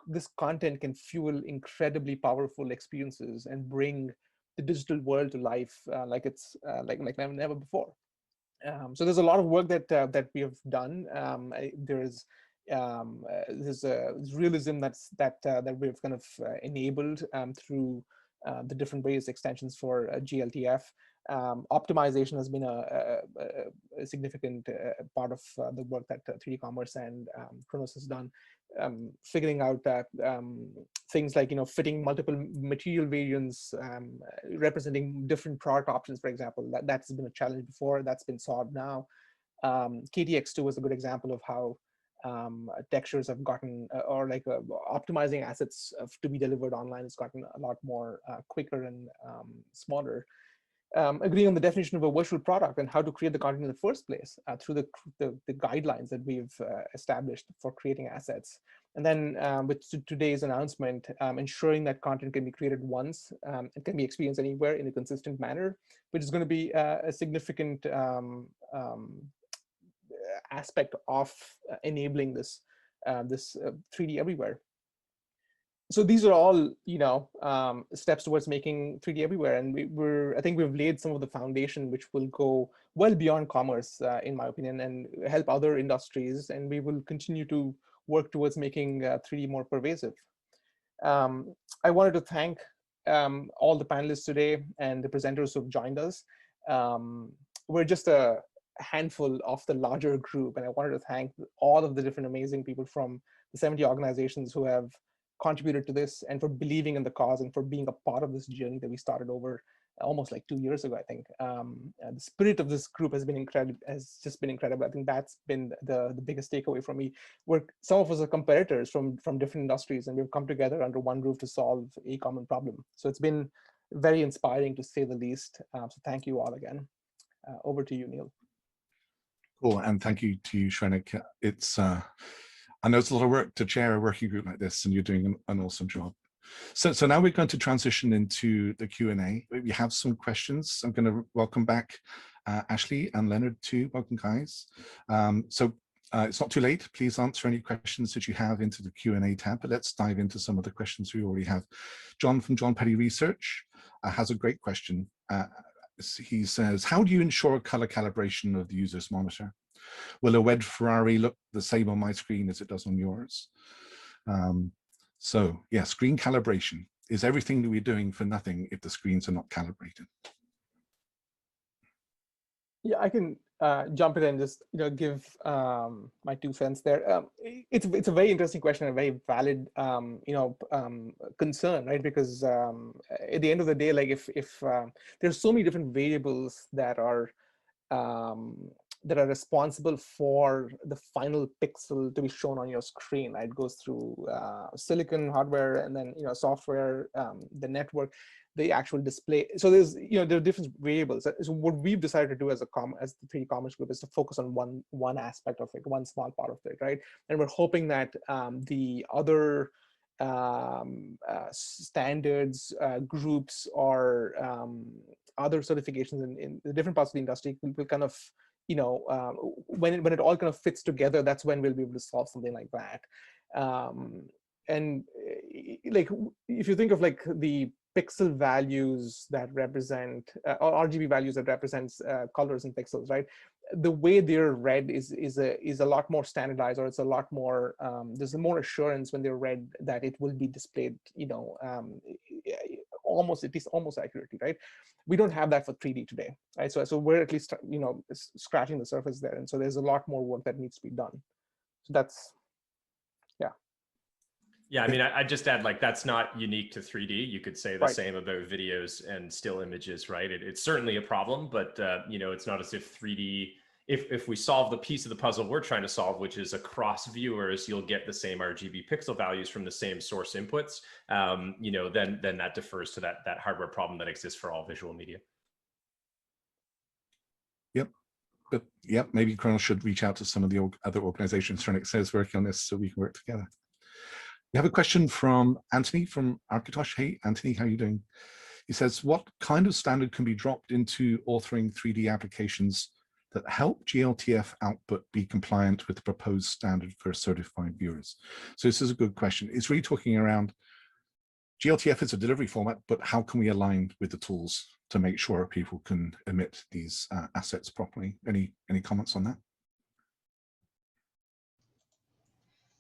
this content can fuel incredibly powerful experiences and bring the digital world to life like it's like never before. So there's a lot of work that we have done. There's realism that we've kind of enabled through the different various extensions for GLTF. Optimization has been a significant part of the work that 3D Commerce and Khronos has done, figuring out that things like fitting multiple material variants, representing different product options, for example. That's been a challenge before. That's been solved now. KTX2 is a good example of how textures have gotten, optimizing assets to be delivered online has gotten a lot more quicker and smaller. Agreeing on the definition of a virtual product and how to create the content in the first place through the guidelines that we've established for creating assets. And then with today's announcement, ensuring that content can be created once, it can be experienced anywhere in a consistent manner, which is going to be a significant aspect of enabling this 3D everywhere. So these are all, steps towards making 3D everywhere, and I think we've laid some of the foundation which will go well beyond commerce, in my opinion, and help other industries. And we will continue to work towards making 3D more pervasive. I wanted to thank all the panelists today and the presenters who've joined us. We're just a handful of the larger group, and I wanted to thank all of the different amazing people from the 70 organizations who have contributed to this, and for believing in the cause, and for being a part of this journey that we started over almost like 2 years ago, I think. The spirit of this group has just been incredible. I think that's been the biggest takeaway from me. Some of us are competitors from different industries, and we've come together under one roof to solve a common problem. So it's been very inspiring, to say the least. So thank you all again. Over to you, Neil. Cool, and thank you to you, Shrenik. I know it's a lot of work to chair a working group like this, and you're doing an awesome job. So now we're going to transition into the Q&A. We have some questions. I'm going to welcome back Ashley and Leonard too. Welcome, guys. It's not too late. Please answer any questions that you have into the Q&A tab, but let's dive into some of the questions we already have. John from John Petty Research has a great question. He says, how do you ensure color calibration of the user's monitor? Will a red Ferrari look the same on my screen as it does on yours? So yeah, screen calibration. Is everything that we're doing for nothing if the screens are not calibrated? Yeah, I can jump in and just give my 2 cents there. It's a very interesting question, and a very valid concern, right? Because at the end of the day, like if there's so many different variables that are responsible for the final pixel to be shown on your screen, right? It goes through silicon hardware, and then software, the network, the actual display. So there's there are different variables. So what we've decided to do as the 3D Commerce Group is to focus on one aspect of it, one small part of it, right? And we're hoping that the other standards, groups, or other certifications in the different parts of the industry will kind of when it all kind of fits together, that's when we'll be able to solve something like that. And like if you think of like the pixel values that represent or RGB values that represents colors and pixels, right? The way they're read is a lot more standardized, or it's a lot more there's more assurance when they're read that it will be displayed almost accurately, right? We don't have that for 3D today, right? So we're at least scratching the surface there, and so there's a lot more work that needs to be done. So that's yeah, I mean, I just add, like, that's not unique to 3D. You could say the Right. same about videos and still images, right? It's certainly a problem, but it's not as if 3D, if we solve the piece of the puzzle we're trying to solve, which is across viewers, you'll get the same RGB pixel values from the same source inputs, then that defers to that hardware problem that exists for all visual media. Yep. But yep, maybe Khronos should reach out to some of the other organizations Shrenik says working on this, so we can work together. We have a question from Anthony from Architosh. Hey, Anthony, how are you doing? He says, what kind of standard can be dropped into authoring 3D applications that help GLTF output be compliant with the proposed standard for certified viewers? So this is a good question. It's really talking around GLTF is a delivery format, but how can we align with the tools to make sure people can emit these assets properly? Any comments on that?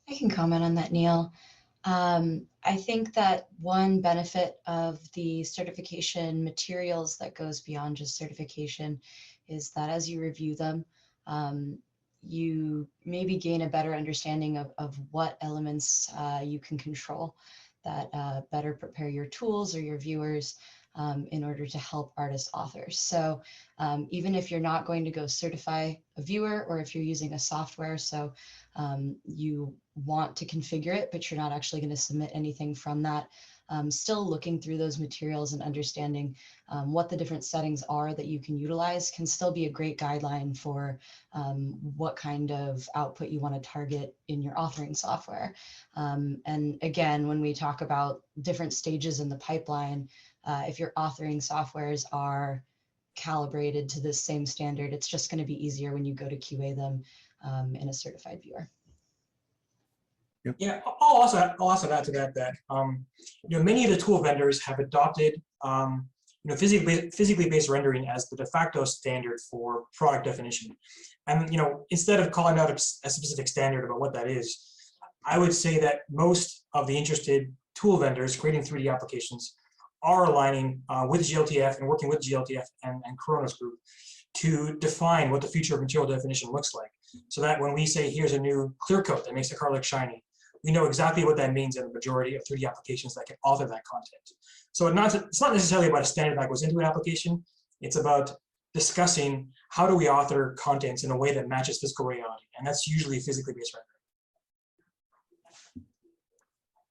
I can comment on that, Neil. I think that one benefit of the certification materials that goes beyond just certification is that as you review them, you maybe gain a better understanding of what elements you can control that better prepare your tools or your viewers in order to help artists authors. So even if you're not going to go certify a viewer, or if you're using a software, so you want to configure it, but you're not actually going to submit anything from that, still looking through those materials and understanding what the different settings are that you can utilize can still be a great guideline for what kind of output you want to target in your authoring software. And again, when we talk about different stages in the pipeline, if your authoring softwares are calibrated to this same standard. It's just going to be easier when you go to QA them in a certified viewer. Yep. Yeah, I'll also add to that many of the tool vendors have adopted physically based rendering as the de facto standard for product definition. And instead of calling out a specific standard about what that is, I would say that most of the interested tool vendors creating 3D applications are aligning with GLTF and working with GLTF and Khronos Group to define what the future of material definition looks like. So that when we say, here's a new clear coat that makes the car look shiny, we know exactly what that means in the majority of 3D applications that can author that content. So it's not necessarily about a standard that goes into an application. It's about discussing how do we author contents in a way that matches physical reality. And that's usually physically based rendering.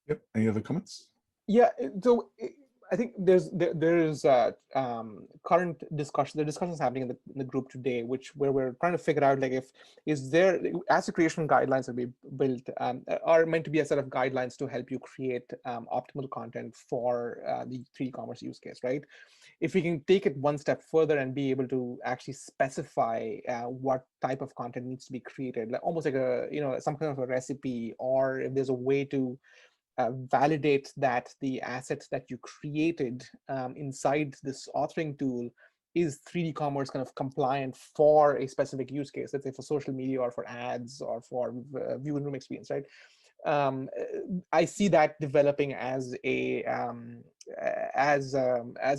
Yep. Any other comments? Yeah, so I think there is current discussion. There are discussions happening in the group today, where we're trying to figure out like is there asset creation guidelines that we built are meant to be a set of guidelines to help you create optimal content for the 3D commerce use case, right? If we can take it one step further and be able to actually specify what type of content needs to be created, like almost like some kind of a recipe, or if there's a way to validate that the assets that you created inside this authoring tool is 3D commerce kind of compliant for a specific use case, let's say for social media or for ads or for viewing room experience, right? I see that developing as an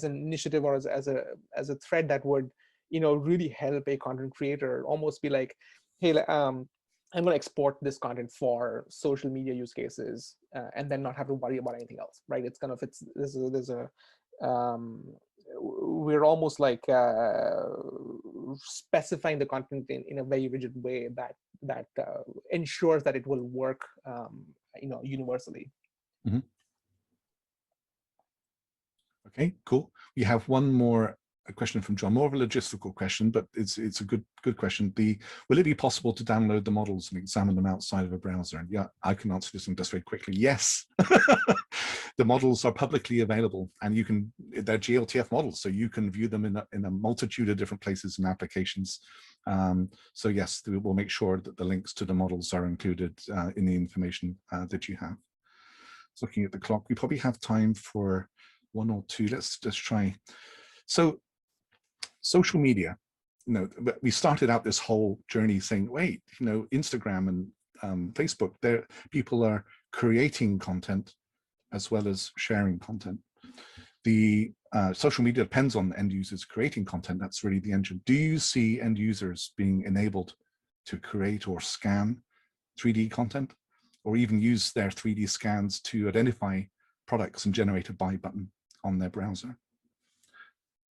initiative or as a thread that would really help a content creator almost be like, hey, I'm going to export this content for social media use cases and then not have to worry about anything else, right? It's kind of we're almost like specifying the content in a very rigid way that ensures that it will work, universally. Mm-hmm. Okay, cool. We have one more question from John, more of a logistical question, but it's a good question. Will it be possible to download the models and examine them outside of a browser? And yeah, I can answer this one just very quickly. Yes, the models are publicly available, and they're GLTF models, so you can view them in a multitude of different places and applications. So yes, we'll make sure that the links to the models are included in the information that you have. So looking at the clock, we probably have time for one or two. Let's just try. So social media, we started out this whole journey saying, wait, Instagram and Facebook, people are creating content as well as sharing content. The social media depends on end users creating content. That's really the engine. Do you see end users being enabled to create or scan 3D content, or even use their 3D scans to identify products and generate a buy button on their browser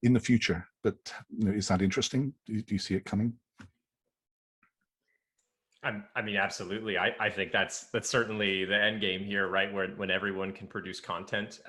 in the future? But is that interesting? Do you see it coming? I mean, absolutely. I think that's certainly the end game here, right? When everyone can produce content.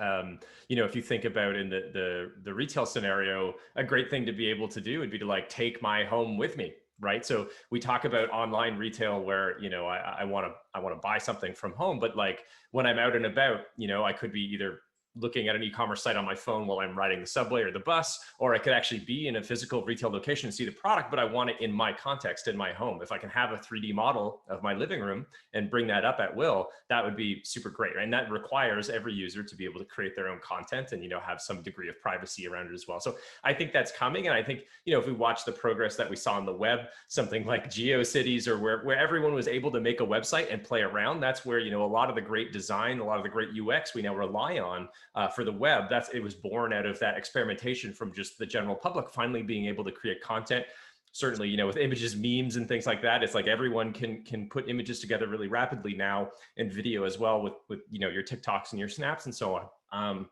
If you think about in the retail scenario, a great thing to be able to do would be to like take my home with me, right? So we talk about online retail where I want to buy something from home, but like when I'm out and about, I could be either looking at an e-commerce site on my phone while I'm riding the subway or the bus, or I could actually be in a physical retail location and see the product, but I want it in my context, in my home. If I can have a 3D model of my living room and bring that up at will, that would be super great. And that requires every user to be able to create their own content and, have some degree of privacy around it as well. So I think that's coming. And I think, if we watch the progress that we saw on the web, something like GeoCities, or where everyone was able to make a website and play around, that's where, a lot of the great design, a lot of the great UX we now rely on for the web. It was born out of that experimentation from just the general public finally being able to create content. Certainly, with images, memes, and things like that, it's like everyone can put images together really rapidly now, and video as well with your TikToks and your snaps and so on.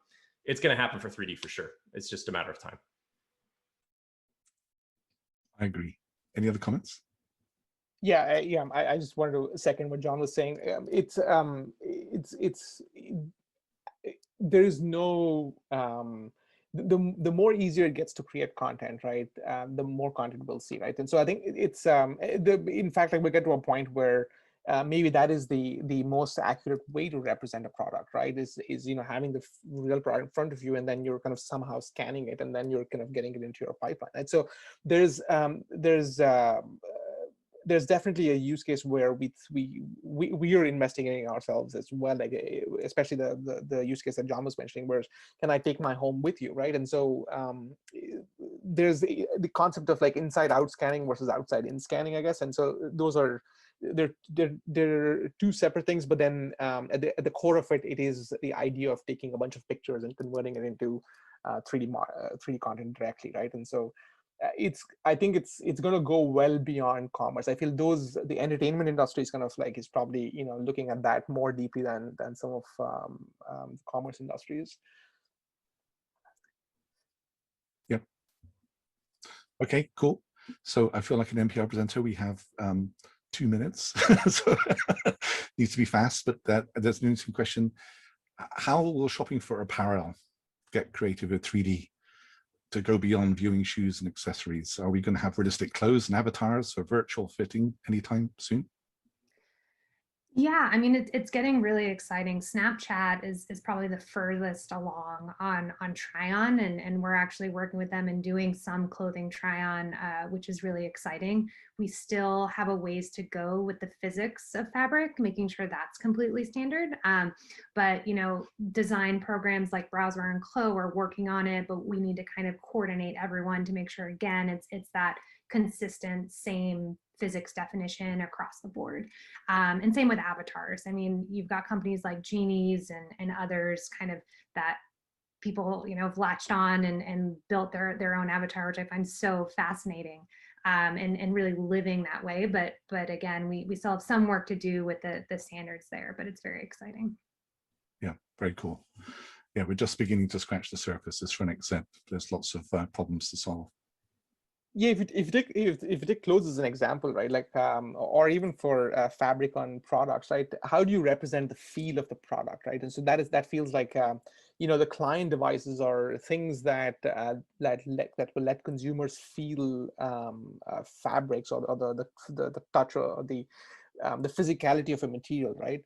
It's going to happen for 3D for sure. It's just a matter of time. I agree. Any other comments? Yeah, I just wanted to second what John was saying. There is no the more easier it gets to create content, right? The more content we'll see, right? And so I think it's in fact, like we get to a point where maybe that is the most accurate way to represent a product, right? Is having the real product in front of you, and then you're kind of somehow scanning it, and then you're kind of getting it into your pipeline. And so there's definitely a use case where we are investigating ourselves as well, like especially the use case that John was mentioning, where can I take my home with you, right? And so there's the concept of like inside out scanning versus outside in scanning, I guess. And so those are they're two separate things, but then at the core of it, it is the idea of taking a bunch of pictures and converting it into 3D content directly, right? And so I think it's going to go well beyond commerce. I feel the entertainment industry is kind of like is probably looking at that more deeply than some of commerce industries. Yep. Okay, cool. So I feel like an NPR presenter. We have 2 minutes, so needs to be fast. But there's an interesting question: how will shopping for apparel get creative with 3D? To go beyond viewing shoes and accessories? Are we going to have realistic clothes and avatars for virtual fitting anytime soon? Yeah, I mean, it's getting really exciting. Snapchat is probably the furthest along on try-on, and we're actually working with them and doing some clothing try-on, which is really exciting. We still have a ways to go with the physics of fabric, making sure that's completely standard. But design programs like Browser and Clo are working on it, but we need to kind of coordinate everyone to make sure, again, it's that consistent same physics definition across the board. And same with avatars. I mean, you've got companies like Genies and others kind of that people, have latched on and built their own avatar, which I find so fascinating, and really living that way. But again, we still have some work to do with the standards there, but it's very exciting. Yeah, very cool. Yeah, we're just beginning to scratch the surface, as Shrenik said. There's lots of problems to solve. Yeah, if you take clothes as an example, right? Like, or even for fabric on products, right? How do you represent the feel of the product, right? And so that feels like, the client devices are things that will let consumers feel fabrics or the touch or the physicality of a material, right?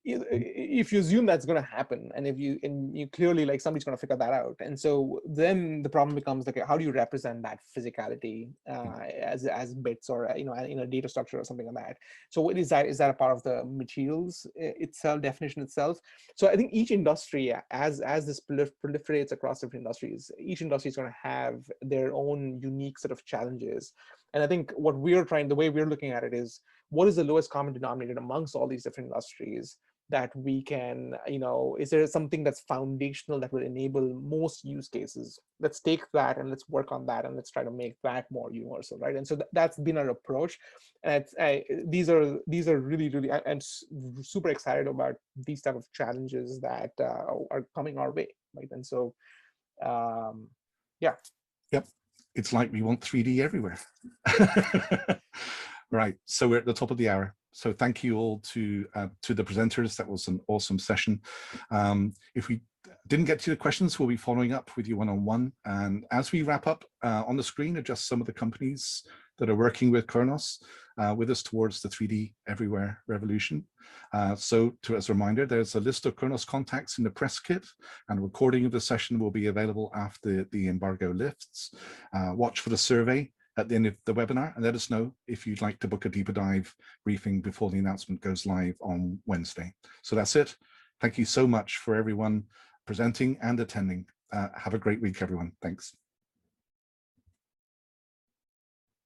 If you assume that's going to happen, and you clearly like somebody's going to figure that out, and so then the problem becomes like, how do you represent that physicality as bits or in a data structure or something like that? So what is that? Is that a part of the materials itself, definition itself? So I think each industry, as this proliferates across different industries, each industry is going to have their own unique set of challenges. And I think the way we're looking at it is, what is the lowest common denominator amongst all these different industries that we can, is there something that's foundational that will enable most use cases? Let's take that and let's work on that, and let's try to make that more universal, right? And so that's been our approach. And these are really, really, I'm super excited about these type of challenges that are coming our way, right? And so, yeah. Yep. It's like we want 3D everywhere. Right. So we're at the top of the hour. So thank you all to the presenters. That was an awesome session. If we didn't get to the questions, we'll be following up with you one-on-one. And as we wrap up, on the screen are just some of the companies that are working with Khronos, with us towards the 3D everywhere revolution. So as a reminder, there's a list of Khronos contacts in the press kit, and a recording of the session will be available after the embargo lifts. Watch for the survey at the end of the webinar, and let us know if you'd like to book a deeper dive briefing before the announcement goes live on Wednesday. So that's it. Thank you so much for everyone presenting and attending. Have a great week, everyone. Thanks.